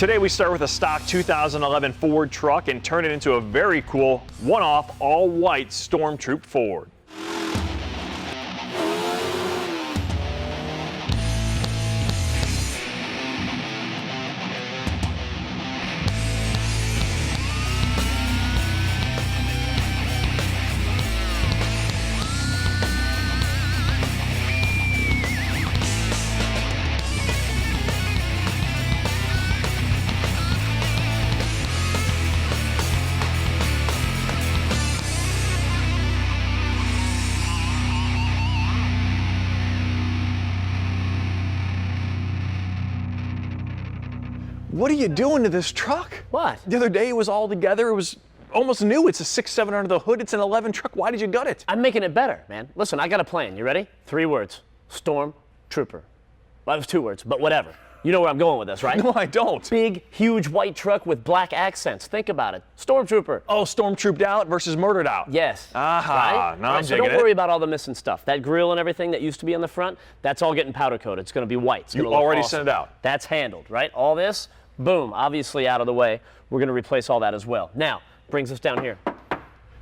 Today we start with a stock 2011 Ford truck and turn it into a very cool one-off all-white Stormtrooper Ford. What are you doing to this truck? What? The other day it was all together. It was almost new. It's a 6.7 under the hood. It's an 11 truck. Why did you gut it? I'm making it better, man. Listen, I got a plan. You ready? 3 words. Stormtrooper. Well, it was 2 words, but whatever. You know where I'm going with this, right? No, I don't. Big, huge white truck with black accents. Think about it. Stormtrooper. Oh, stormtrooped out versus murdered out. Yes. Aha. Right? Now I'm so digging don't it. worry about all the missing stuff. That grille and everything that used to be on the front, that's all getting powder coated. It's going to be white. It's You gonna look already awesome. sent it out. That's handled, right? All this, boom, obviously out of the way. We're going to replace all that as well. Now, brings us down here.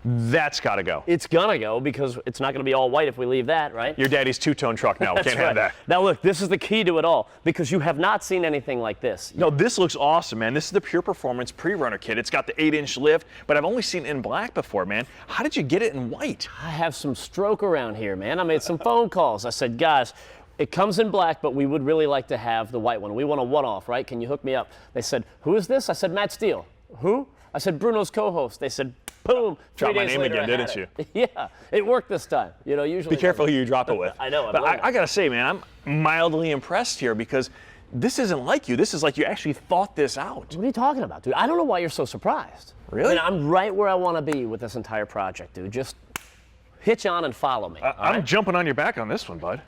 That's got to go. It's gonna go because it's not gonna be all white if we leave that, right? Your daddy's two-tone truck now. That's Can't right. have that. Now look, this is the key to it all because you have not seen anything like this. No, this looks awesome, man. This is the Pure Performance pre-runner kit. It's got the 8-inch lift, but I've only seen it in black before, man. How did you get it in white? I have some stroke around here, man. I made some phone calls. I said, guys, it comes in black, but we would really like to have the white one. We want a one-off, right? Can you hook me up? They said, who is this? I said, Matt Steele. Who? I said, Bruno's co-host. They said, boom. Dropped my days name later, again, I had didn't it. Yeah, it worked this time. You know, usually. Be careful who you drop it with. I know. But I got to say, man, I'm mildly impressed here because this isn't like you. This is like you actually thought this out. What are you talking about, dude? I don't know why you're so surprised. Really? I mean, I'm right where I want to be with this entire project, dude. Just hitch on and follow me. I'm jumping on your back on this one, bud.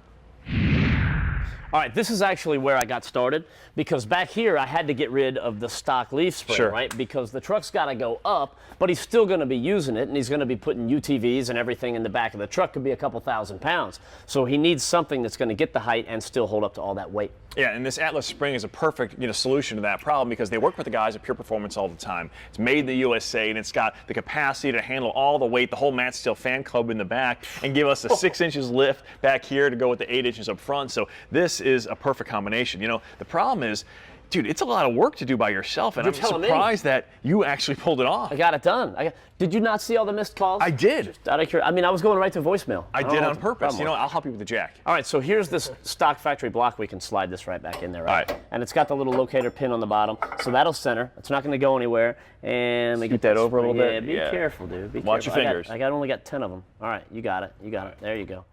All right, this is actually where I got started because back here I had to get rid of the stock leaf spring, Sure. right? Because the truck's got to go up, but he's still going to be using it, and he's going to be putting UTVs and everything in the back of the truck. Could be a couple thousand pounds. So he needs something that's going to get the height and still hold up to all that weight. Yeah, and this Atlas spring is a perfect solution to that problem because they work with the guys at Pure Performance all the time. It's made in the USA, and it's got the capacity to handle all the weight, the whole Matt Steele fan club in the back, and give us a 6 inches lift back here to go with the 8 inches up front. So this is a perfect combination. You know, the problem is, dude, it's a lot of work to do by yourself, and I'm surprised that you actually pulled it off. I got it done. Did you not see all the missed calls? I did. Just out of curiosity. I mean, I was going right to voicemail. I did on purpose. You know, I'll help you with the jack. All right, so here's this stock factory block. We can slide this right back in there, right? All right. And it's got the little locator pin on the bottom, so that'll center. It's not going to go anywhere. And Scoot that over a little bit. Yeah, be careful, dude. Be Watch careful. your fingers. I only got 10 of them. All right, you got it. You got it. There you go.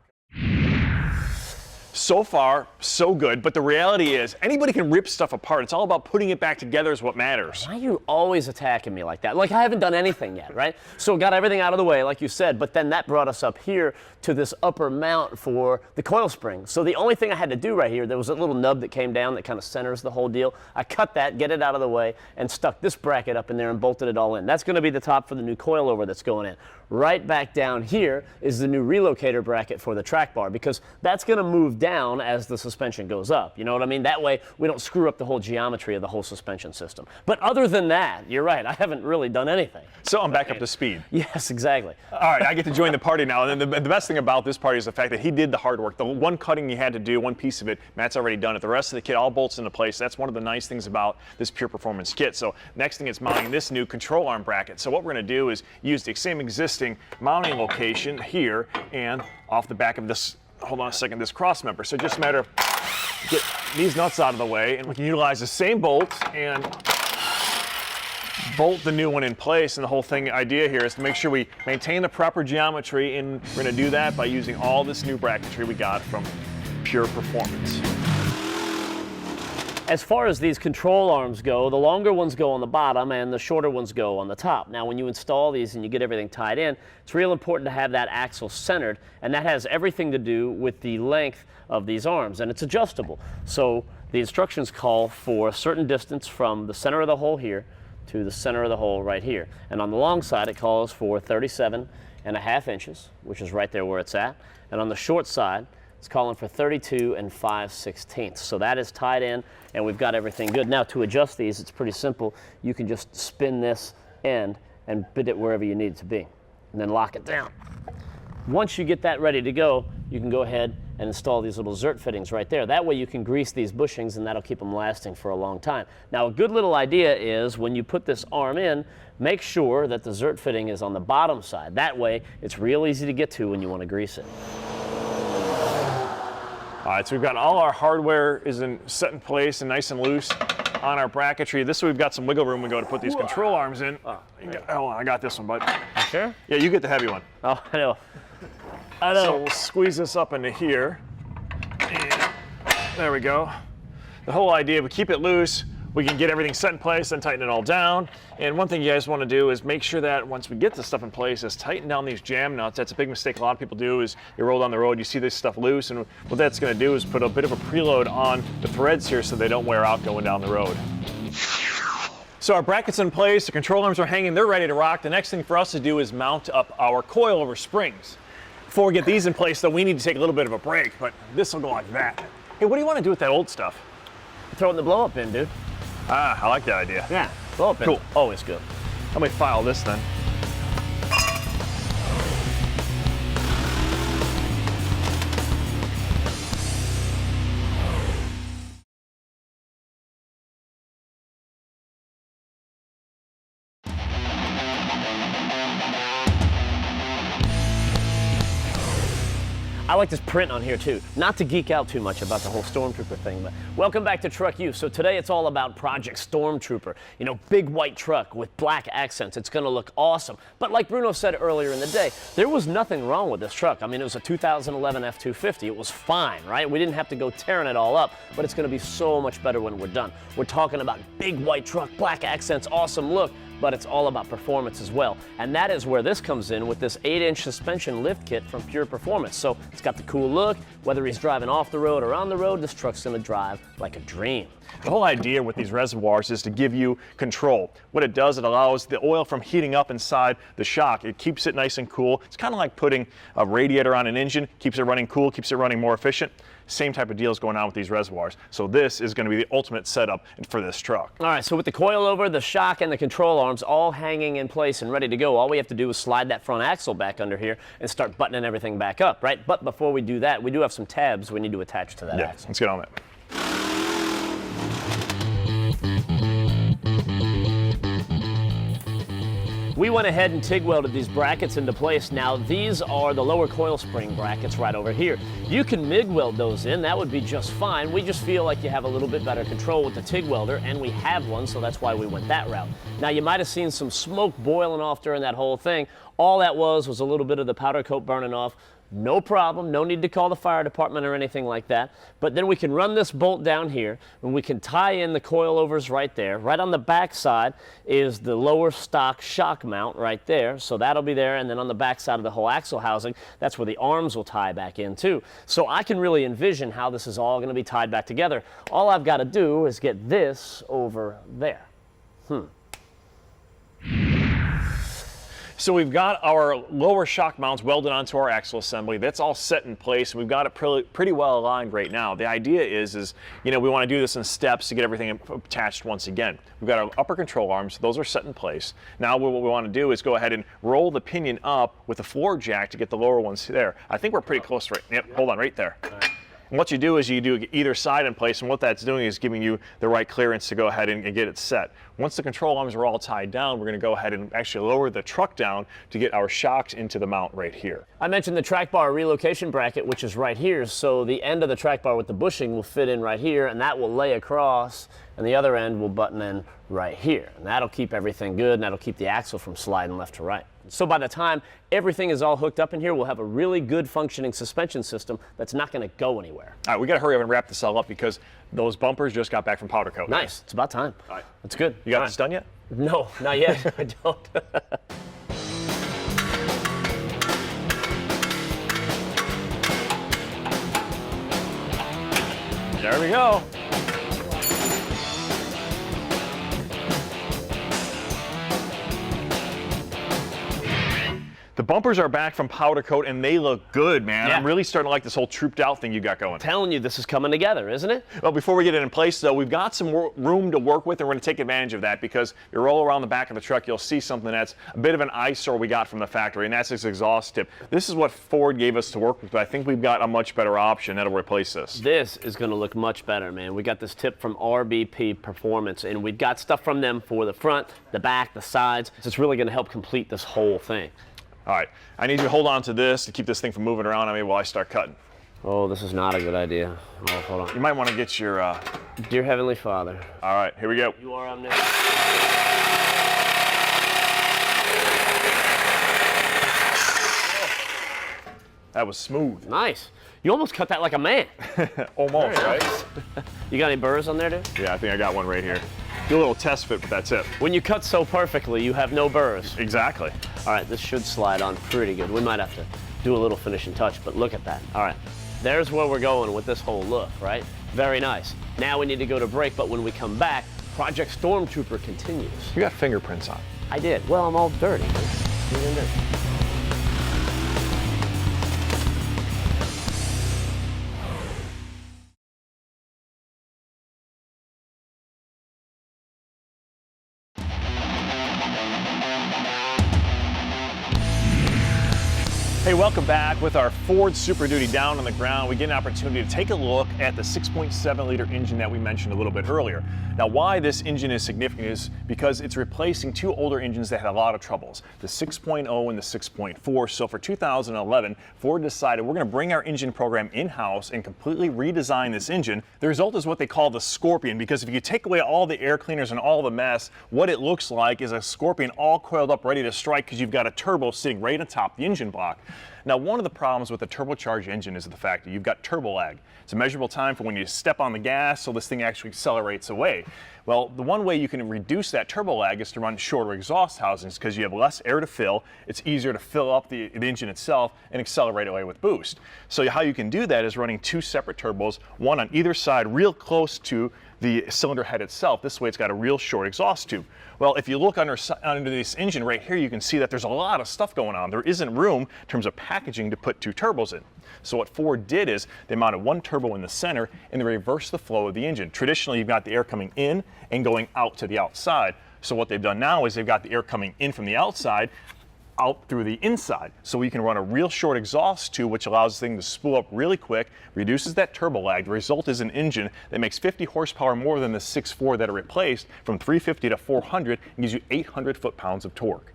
So far, so good, but the reality is anybody can rip stuff apart. It's all about putting it back together is what matters. Why are you always attacking me like that? Like I haven't done anything yet, right? So got everything out of the way, like you said, but then that brought us up here to this upper mount for the coil spring. So the only thing I had to do right here, there was a little nub that came down that kind of centers the whole deal. I cut that, get it out of the way, and stuck this bracket up in there and bolted it all in. That's going to be the top for the new coilover that's going in. Right back down here is the new relocator bracket for the track bar because that's going to move down as the suspension goes up. You know what I mean? That way we don't screw up the whole geometry of the whole suspension system. But other than that, you're right. I haven't really done anything. So I'm back up to speed. Yes, exactly. All right, I get to join the party now. And the best thing about this party is the fact that he did the hard work. The one cutting you had to do, one piece of it, Matt's already done it. The rest of the kit all bolts into place. That's one of the nice things about this Pure Performance kit. So next thing is mounting this new control arm bracket. So what we're going to do is use the same existing mounting location here and off the back of this, hold on a second, this cross member. So just a matter of get these nuts out of the way, and we can utilize the same bolt and bolt the new one in place. And the whole idea here is to make sure we maintain the proper geometry, and we're going to do that by using all this new bracketry we got from Pure Performance. As far as these control arms go, the longer ones go on the bottom and the shorter ones go on the top. Now when you install these and you get everything tied in, it's real important to have that axle centered, and that has everything to do with the length of these arms, and it's adjustable. So the instructions call for a certain distance from the center of the hole here to the center of the hole right here. And on the long side it calls for 37.5 inches, which is right there where it's at. And on the short side, It's calling for 32 5/16. So that is tied in, and we've got everything good. Now to adjust these, it's pretty simple. You can just spin this end and bit it wherever you need it to be, and then lock it down. Once you get that ready to go, you can go ahead and install these little zert fittings right there. That way you can grease these bushings, and that'll keep them lasting for a long time. Now a good little idea is when you put this arm in, make sure that the zert fitting is on the bottom side. That way it's real easy to get to when you want to grease it. All right, so we've got all our hardware is set in place and nice and loose on our bracketry. This way we've got some wiggle room we go to put these control arms in. Hold on, I got this one, bud. You sure? Yeah, you get the heavy one. Oh, I know. I know. So we'll squeeze this up into here. And there we go. The whole idea, we keep it loose, we can get everything set in place, then tighten it all down. And one thing you guys want to do is make sure that once we get this stuff in place is tighten down these jam nuts. That's a big mistake a lot of people do is you roll down the road, you see this stuff loose, and what that's going to do is put a bit of a preload on the threads here so they don't wear out going down the road. So our bracket's in place, the control arms are hanging, they're ready to rock. The next thing for us to do is mount up our coilover springs. Before we get these in place, though, we need to take a little bit of a break, but this will go like that. Hey, what do you want to do with that old stuff? Throw it in the blow up bin, dude. Ah, I like that idea. Yeah, blow up bin. Cool. Always good. Let me file this then. I like this print on here too. Not to geek out too much about the whole Stormtrooper thing, but welcome back to TruckU. So today it's all about Project Stormtrooper. You know, big white truck with black accents. It's gonna look awesome. But like Bruno said earlier in the day, there was nothing wrong with this truck. I mean, it was a 2011 F-250. It was fine, right? We didn't have to go tearing it all up, but it's gonna be so much better when we're done. We're talking about big white truck, black accents, awesome look, but it's all about performance as well. And that is where this comes in with this 8-inch suspension lift kit from Pure Performance. So it's got the cool look. Whether he's driving off the road or on the road, this truck's gonna drive like a dream. The whole idea with these reservoirs is to give you control. What it does, it allows the oil from heating up inside the shock. It keeps it nice and cool. It's kind of like putting a radiator on an engine, keeps it running cool, keeps it running more efficient. Same type of deal is going on with these reservoirs. So this is going to be the ultimate setup for this truck. All right, so with the coilover, the shock, and the control arms all hanging in place and ready to go, all we have to do is slide that front axle back under here and start buttoning everything back up, right? But before we do that, we do have some tabs we need to attach to that axle. Let's get on that. We went ahead and TIG welded these brackets into place. Now these are the lower coil spring brackets right over here. You can MIG weld those in, that would be just fine. We just feel like you have a little bit better control with the TIG welder, and we have one, so that's why we went that route. Now you might have seen some smoke boiling off during that whole thing. All that was a little bit of the powder coat burning off. No problem, no need to call the fire department or anything like that. But then we can run this bolt down here and we can tie in the coilovers right there. Right on the back side is the lower stock shock mount right there. So that'll be there, and then on the back side of the whole axle housing, that's where the arms will tie back in too. So I can really envision how this is all gonna be tied back together. All I've gotta do is get this over there. So we've got our lower shock mounts welded onto our axle assembly. That's all set in place. We've got it pretty well aligned right now. The idea is you know, we want to do this in steps to get everything attached once again. We've got our upper control arms. Those are set in place. Now what we want to do is go ahead and roll the pinion up with the floor jack to get the lower ones there. I think we're pretty close right. Yep, hold on, right there. And what you do is you do either side in place, and what that's doing is giving you the right clearance to go ahead and get it set. Once the control arms are all tied down, we're going to go ahead and actually lower the truck down to get our shocks into the mount right here. I mentioned the track bar relocation bracket, which is right here, so the end of the track bar with the bushing will fit in right here, and that will lay across, and the other end will button in right here. And that'll keep everything good, and that'll keep the axle from sliding left to right. So by the time everything is all hooked up in here, we'll have a really good functioning suspension system that's not going to go anywhere. All right, we got to hurry up and wrap this all up because those bumpers just got back from powder coat. Nice. It's about time. All right. That's good. You got this done yet? No, not yet. I don't. There we go. The bumpers are back from powder coat, and they look good, man. Yeah. I'm really starting to like this whole trooped out thing you got going. Telling you, this is coming together, isn't it? Well, before we get it in place, though, we've got some room to work with, and we're going to take advantage of that because you roll around the back of the truck, you'll see something that's a bit of an eyesore we got from the factory, and that's this exhaust tip. This is what Ford gave us to work with, but I think we've got a much better option that'll replace this. This is going to look much better, man. We got this tip from RBP Performance, and we've got stuff from them for the front, the back, the sides. So it's really going to help complete this whole thing. All right, I need you to hold on to this to keep this thing from moving around on me while I start cutting. Oh, this is not a good idea. Oh, hold on. You might want to get your... Dear Heavenly Father. All right, here we go. You are omnipotent. That was smooth. Nice. You almost cut that like a man. Almost, right? You got any burrs on there, dude? Yeah, I think I got one right here. Do a little test fit with that tip. When you cut so perfectly, you have no burrs. Exactly. All right, this should slide on pretty good. We might have to do a little finishing touch, but look at that. All right, there's where we're going with this whole look, right? Very nice. Now we need to go to break, but when we come back, Project Stormtrooper continues. You got fingerprints on. I did. Well, I'm all dirty. What are you gonna do? Hey, welcome back. With our Ford Super Duty down on the ground, we get an opportunity to take a look at the 6.7 liter engine that we mentioned a little bit earlier. Now, why this engine is significant is because it's replacing two older engines that had a lot of troubles, the 6.0 and the 6.4. So for 2011, Ford decided we're going to bring our engine program in-house and completely redesign this engine. The result is what they call the Scorpion, because if you take away all the air cleaners and all the mess, what it looks like is a Scorpion all coiled up, ready to strike, because you've got a turbo sitting right on top of the engine block. Now, one of the problems with a turbocharged engine is the fact that you've got turbo lag. It's a measurable time for when you step on the gas so this thing actually accelerates away. Well, the one way you can reduce that turbo lag is to run shorter exhaust housings because you have less air to fill. It's easier to fill up the engine itself and accelerate away with boost. So how you can do that is running two separate turbos, one on either side real close to the cylinder head itself. This way it's got a real short exhaust tube. Well, if you look under this engine right here, you can see that there's a lot of stuff going on. There isn't room in terms of packaging to put two turbos in. So what Ford did is they mounted one turbo in the center and they reversed the flow of the engine. Traditionally, you've got the air coming in and going out to the outside. So what they've done now is they've got the air coming in from the outside out through the inside. So we can run a real short exhaust tube, which allows the thing to spool up really quick, reduces that turbo lag. The result is an engine that makes 50 horsepower more than the 6.4 that it replaced, from 350 to 400, and gives you 800 foot-pounds of torque.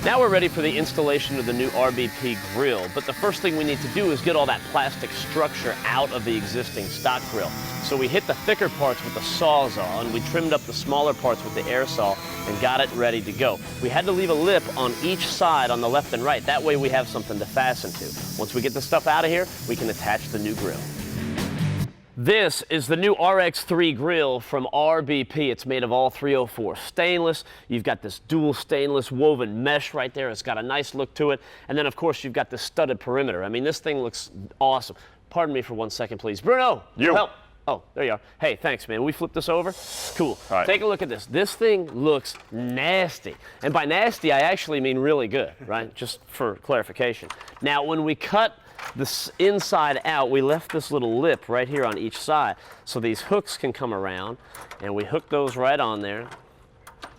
Now we're ready for the installation of the new RBP grille, but the first thing we need to do is get all that plastic structure out of the existing stock grille. So we hit the thicker parts with the Sawzall, and we trimmed up the smaller parts with the air saw and got it ready to go. We had to leave a lip on each side on the left and right. That way we have something to fasten to. Once we get the stuff out of here, we can attach the new grille. This is the new RX3 grille from RBP. It's made of all 304 stainless. You've got this dual stainless woven mesh right there. It's got a nice look to it. And then, of course, you've got this studded perimeter. I mean, this thing looks awesome. Pardon me for 1 second, please. Bruno, help. Oh, there you are. Hey, thanks, man. We flip this over. Cool. All right. Take a look at this. This thing looks nasty. And by nasty, I actually mean really good, right? Just for clarification. Now, when we cut this inside out, we left this little lip right here on each side. So these hooks can come around, and we hook those right on there.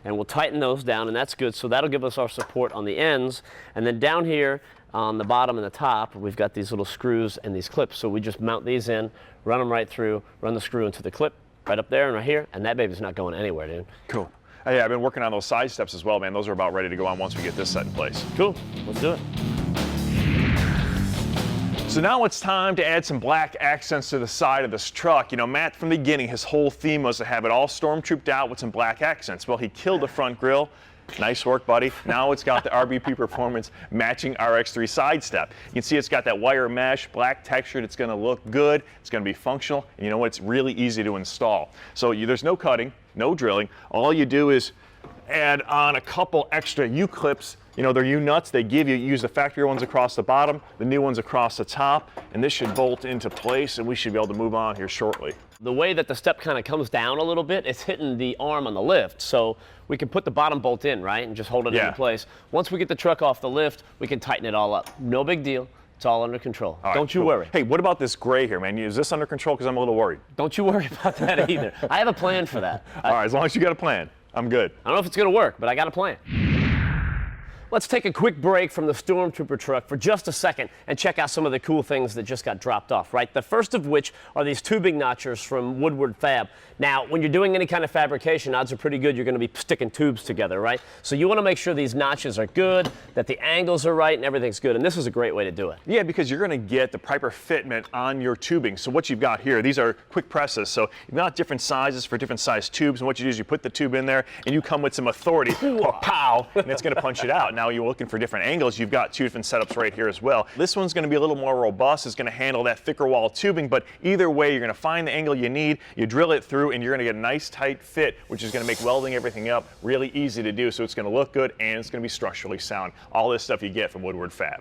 And we'll tighten those down, and that's good. So that'll give us our support on the ends. And then down here on the bottom and the top, we've got these little screws and these clips. So we just mount these in, run them right through, run the screw into the clip right up there and right here, and that baby's not going anywhere, dude. Cool. Hey, I've been working on those side steps as well, man. Those are about ready to go on once we get this set in place. Cool. Let's do it. So now it's time to add some black accents to the side of this truck. You know, Matt, from the beginning, his whole theme was to have it all stormtrooped out with some black accents. Well, he killed the front grille. Nice work, buddy. Now it's got the RBP Performance matching RX3 side step. You can see it's got that wire mesh, black textured. It's going to look good. It's going to be functional. And you know what? It's really easy to install. So there's no cutting, no drilling. All you do is add on a couple extra U-clips. You know, they're U-nuts they give you. You use the factory ones across the bottom, the new ones across the top, and this should bolt into place, and we should be able to move on here shortly. The way that the step kind of comes down a little bit, it's hitting the arm on the lift. So we can put the bottom bolt in, right, and just hold it in place. Once we get the truck off the lift, we can tighten it all up. No big deal. It's all under control. Don't you worry. Hey, what about this gray here, man? Is this under control? Because I'm a little worried. Don't you worry about that either. I have a plan for that. All right, as long as you got a plan, I'm good. I don't know if it's going to work, but I got a plan. Let's take a quick break from the Stormtrooper truck for just a second and check out some of the cool things that just got dropped off, right? The first of which are these tubing notchers from Woodward Fab. Now, when you're doing any kind of fabrication, odds are pretty good you're going to be sticking tubes together, right? So you want to make sure these notches are good, that the angles are right, and everything's good. And this is a great way to do it. Yeah, because you're going to get the proper fitment on your tubing. So what you've got here, these are quick presses. So you've got different sizes for different size tubes. And what you do is you put the tube in there, and you come with some authority, pow, and it's going to punch it out. Now you're looking for different angles. You've got two different setups right here as well. This one's going to be a little more robust. It's going to handle that thicker wall tubing, but either way, you're going to find the angle you need, you drill it through, and you're going to get a nice tight fit, which is going to make welding everything up really easy to do. So it's going to look good, and it's going to be structurally sound. All this stuff you get from Woodward Fab.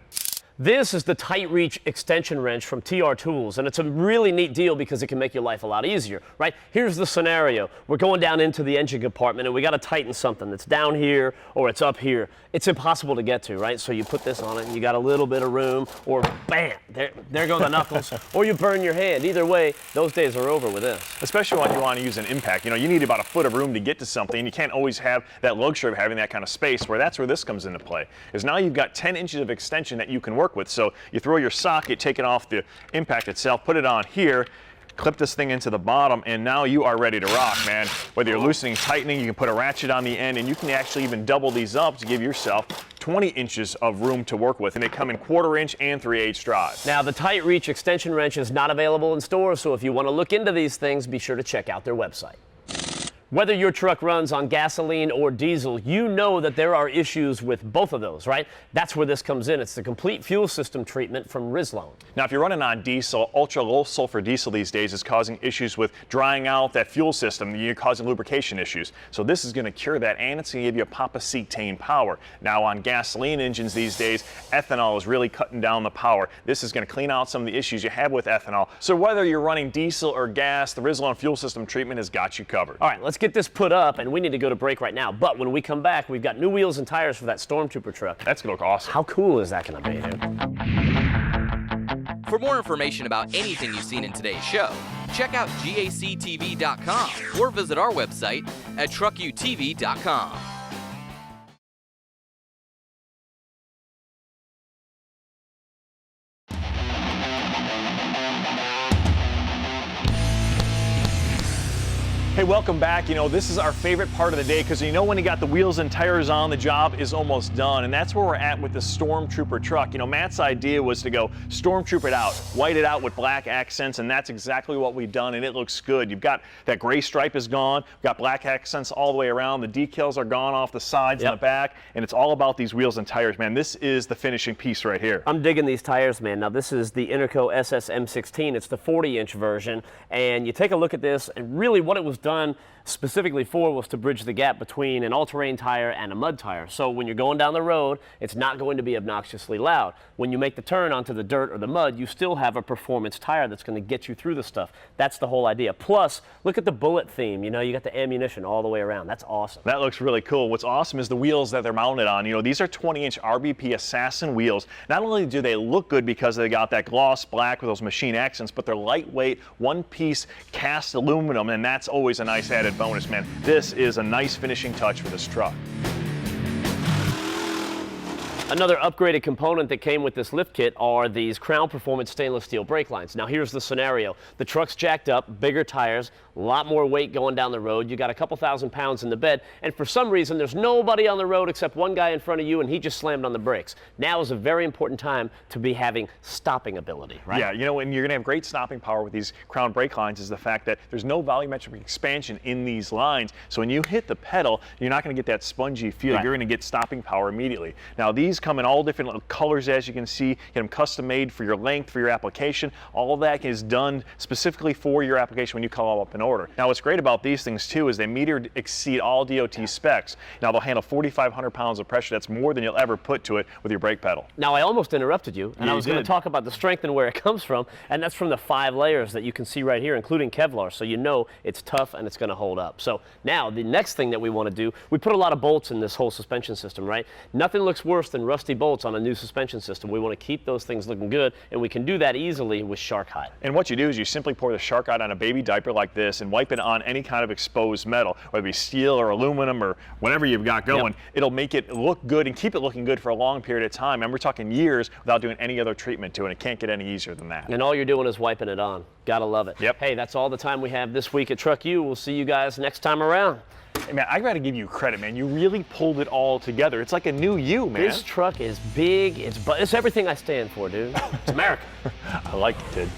This is the tight reach extension wrench from TR Tools, and it's a really neat deal because it can make your life a lot easier, right? Here's the scenario. We're going down into the engine compartment and we got to tighten something that's down here or it's up here. It's impossible to get to, right? So you put this on it and you got a little bit of room, or bam, there go the knuckles, or you burn your hand. Either way, those days are over with this. Especially when you want to use an impact. You know, you need about a foot of room to get to something. You can't always have that luxury of having that kind of space, that's where this comes into play. Is now you've got 10 inches of extension that you can work with. So you throw your socket, take it off the impact itself, put it on here, clip this thing into the bottom, and now you are ready to rock, man. Whether you're loosening, tightening, you can put a ratchet on the end, and you can actually even double these up to give yourself 20 inches of room to work with, and they come in 1/4 inch and 3/8 drives. Now, the tight reach extension wrench is not available in stores, so if you want to look into these things, be sure to check out their website. Whether your truck runs on gasoline or diesel, you know that there are issues with both of those, right? That's where this comes in. It's the complete fuel system treatment from Rizlone. Now, if you're running on diesel, ultra low sulfur diesel these days is causing issues with drying out that fuel system. You're causing lubrication issues. So this is going to cure that, and it's going to give you a pop-a-cetane power. Now, on gasoline engines these days, ethanol is really cutting down the power. This is going to clean out some of the issues you have with ethanol. So whether you're running diesel or gas, the Rizlone fuel system treatment has got you covered. All right, let's get this put up, and we need to go to break right now. But when we come back, we've got new wheels and tires for that Stormtrooper truck. That's going to look awesome. How cool is that going to be, dude? For more information about anything you've seen in today's show, check out gactv.com or visit our website at truckutv.com. Hey, welcome back. You know, this is our favorite part of the day because you know when you got the wheels and tires on, the job is almost done, and that's where we're at with the Stormtrooper truck. You know, Matt's idea was to go Stormtrooper it out, white it out with black accents, and that's exactly what we've done, and it looks good. You've got that gray stripe is gone, we've got black accents all the way around, the decals are gone off the sides and the back, and it's all about these wheels and tires, man. This is the finishing piece right here. I'm digging these tires, man. Now, this is the Interco SS M16. It's the 40-inch version, and you take a look at this, and really what it was done specifically for was to bridge the gap between an all-terrain tire and a mud tire. So when you're going down the road, it's not going to be obnoxiously loud. When you make the turn onto the dirt or the mud, you still have a performance tire that's going to get you through the stuff. That's the whole idea. Plus, look at the bullet theme. You know, you got the ammunition all the way around. That's awesome. That looks really cool. What's awesome is the wheels that they're mounted on. You know, these are 20-inch RBP Assassin wheels. Not only do they look good because they got that gloss black with those machine accents, but they're lightweight, one-piece cast aluminum, and that's always a nice added bonus, man. This is a nice finishing touch for this truck. Another upgraded component that came with this lift kit are these Crown Performance stainless steel brake lines. Now here's the scenario. The truck's jacked up, bigger tires, a lot more weight going down the road. You got a couple thousand pounds in the bed, and for some reason there's nobody on the road except one guy in front of you, and he just slammed on the brakes. Now is a very important time to be having stopping ability, right? Yeah, you know, and you're gonna have great stopping power with these Crown brake lines is the fact that there's no volumetric expansion in these lines. So when you hit the pedal, you're not gonna get that spongy feel. Right. You're gonna get stopping power immediately. Now these come in all different colors, as you can see. Get them custom made for your length, for your application. All of that is done specifically for your application when you call up an order. Now, what's great about these things too is they meet or exceed all DOT specs. Now, they'll handle 4,500 pounds of pressure. That's more than you'll ever put to it with your brake pedal. Now, I almost interrupted you, and Yeah, I was going to talk about the strength and where it comes from, and that's from the 5 layers that you can see right here, including Kevlar, so you know it's tough and it's going to hold up. So now, the next thing that we want to do, we put a lot of bolts in this whole suspension system, right? Nothing looks worse than rusty bolts on a new suspension system. We want to keep those things looking good, and we can do that easily with shark hide. And what you do is you simply pour the shark hide on a baby diaper like this and wipe it on any kind of exposed metal, whether it be steel or aluminum or whatever you've got going. Yep. It'll make it look good and keep it looking good for a long period of time. And we're talking years without doing any other treatment to it. It can't get any easier than that. And all you're doing is wiping it on. Gotta love it. Yep. Hey, that's all the time we have this week at TruckU. We'll see you guys next time around. Hey, man, I gotta give you credit, man. You really pulled it all together. It's like a new you, man. This truck is big. It's everything I stand for, dude. It's America. I like it, kid.